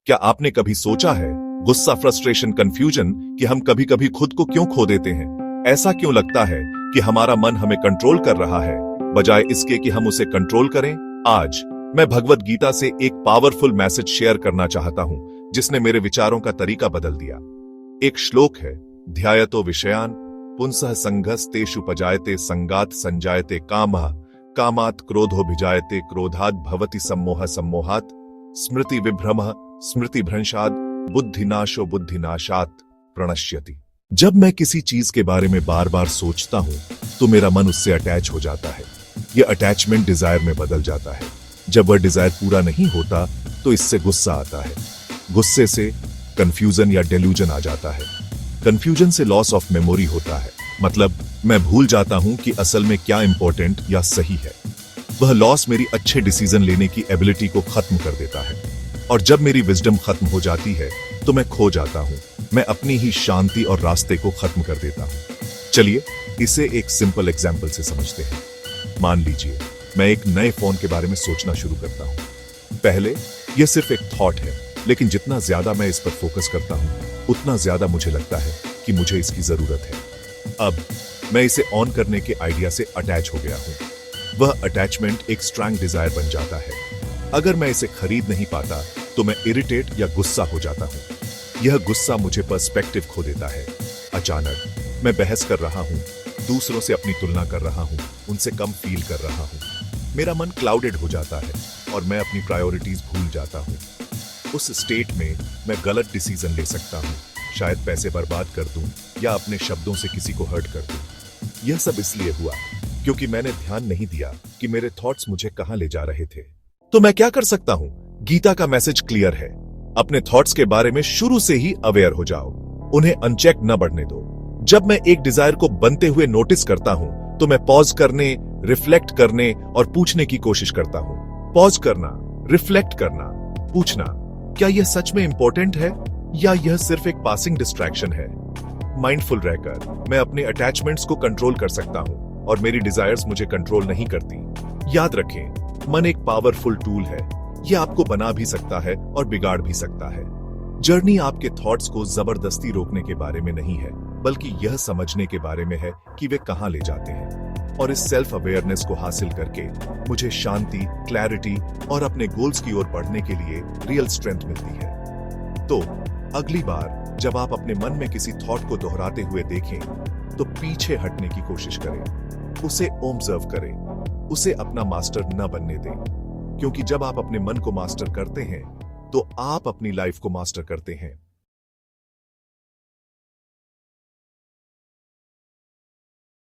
क्या आपने कभी सोचा है, गुस्सा, फ्रस्ट्रेशन, कंफ्यूजन, कि हम कभी कभी खुद को क्यों खो देते हैं? ऐसा क्यों लगता है कि हमारा मन हमें कंट्रोल कर रहा है, बजाय इसके कि हम उसे कंट्रोल करें? आज मैं भगवत गीता से एक पावरफुल मैसेज शेयर करना चाहता हूं, जिसने मेरे विचारों का तरीका बदल दिया। एक श्लोक है, ध्यायतो विषयान पुंसः संघस्तेषुपजायते संगात संजायते कामः कामात् क्रोधोभिजायते क्रोधात् भवति सम्मोहः सम्मोहात् स्मृति विभ्रमः स्मृति भ्रंशात् बुद्धिनाशो बुद्धिनाशात् प्रणश्यति। जब मैं किसी चीज के बारे में बार बार सोचता हूं तो मेरा मन उससे अटैच हो जाता है। यह अटैचमेंट डिजायर में बदल जाता है। जब वह डिजायर पूरा नहीं होता तो इससे गुस्सा आता है। गुस्से से कंफ्यूजन या डेल्यूजन आ जाता है। कंफ्यूजन से लॉस ऑफ मेमोरी होता है, मतलब मैं भूल जाता हूं कि असल में क्या इंपॉर्टेंट या सही है। वह लॉस मेरी अच्छे डिसीजन लेने की एबिलिटी को खत्म कर देता है, और जब मेरी विजडम खत्म हो जाती है तो मैं खो जाता हूं। मैं अपनी ही शांति और रास्ते को खत्म कर देता हूं। चलिए इसे एक सिंपल एग्जाम्पल से समझते हैं। मान लीजिए मैं एक नए फोन के बारे में सोचना शुरू करता हूं। पहले यह सिर्फ एक थॉट है, लेकिन जितना ज्यादा मैं इस पर फोकस करता हूं उतना ज्यादा मुझे लगता है कि मुझे इसकी जरूरत है। अब मैं इसे ऑन करने के आइडिया से अटैच हो गया हूं। वह अटैचमेंट एक स्ट्रॉन्ग डिजायर बन जाता है। अगर मैं इसे खरीद नहीं पाता तो मैं इरिटेट या गुस्सा हो जाता हूं। यह गुस्सा मुझे पर्सपेक्टिव खो देता है। अचानक मैं बहस कर रहा हूं, दूसरों से अपनी तुलना कर रहा हूं, उनसे कम फील कर रहा हूं। मेरा मन क्लाउडेड हो जाता है और मैं अपनी प्रायोरिटीज भूल जाता हूं। उस स्टेट में मैं गलत डिसीजन ले सकता हूं, शायद पैसे बर्बाद कर दूं या अपने शब्दों से किसी को हर्ट कर दूं। यह सब इसलिए हुआ क्योंकि मैंने ध्यान नहीं दिया कि मेरे थॉट्स मुझे कहां ले जा रहे थे। तो मैं क्या कर सकता हूं? गीता का मैसेज क्लियर है। अपने थॉट्स के बारे में शुरू से ही अवेयर हो जाओ। उन्हें अनचेक न बढ़ने दो। जब मैं एक डिजायर को बनते हुए नोटिस करता हूं तो मैं पॉज करने, रिफ्लेक्ट करने और पूछने की कोशिश करता हूं। पॉज करना, रिफ्लेक्ट करना, पूछना, क्या यह सच में इंपॉर्टेंट है या यह सिर्फ एक पासिंग डिस्ट्रैक्शन है? माइंडफुल रहकर मैं अपने अटैचमेंट्स को कंट्रोल कर सकता हूं और मेरी डिजायर्स मुझे कंट्रोल नहीं करती। याद रखें, मन एक पावरफुल टूल है। यह आपको बना भी सकता है और बिगाड़ भी सकता है। जर्नी आपके थॉट्स को जबरदस्ती रोकने के बारे में नहीं है, बल्कि यह समझने के बारे में है कि वे कहां ले जाते हैं। और इस सेल्फ अवेयरनेस को हासिल करके मुझे शांति, क्लैरिटी और अपने गोल्स की ओर बढ़ने के लिए रियल स्ट्रेंथ मिलती है। तो अगली बार जब आप अपने मन में किसी थॉट को दोहराते हुए देखें तो पीछे हटने की कोशिश करें। उसे ऑब्जर्व करें, उसे अपना मास्टर न बनने दें, क्योंकि जब आप अपने मन को मास्टर करते हैं तो आप अपनी लाइफ को मास्टर करते हैं।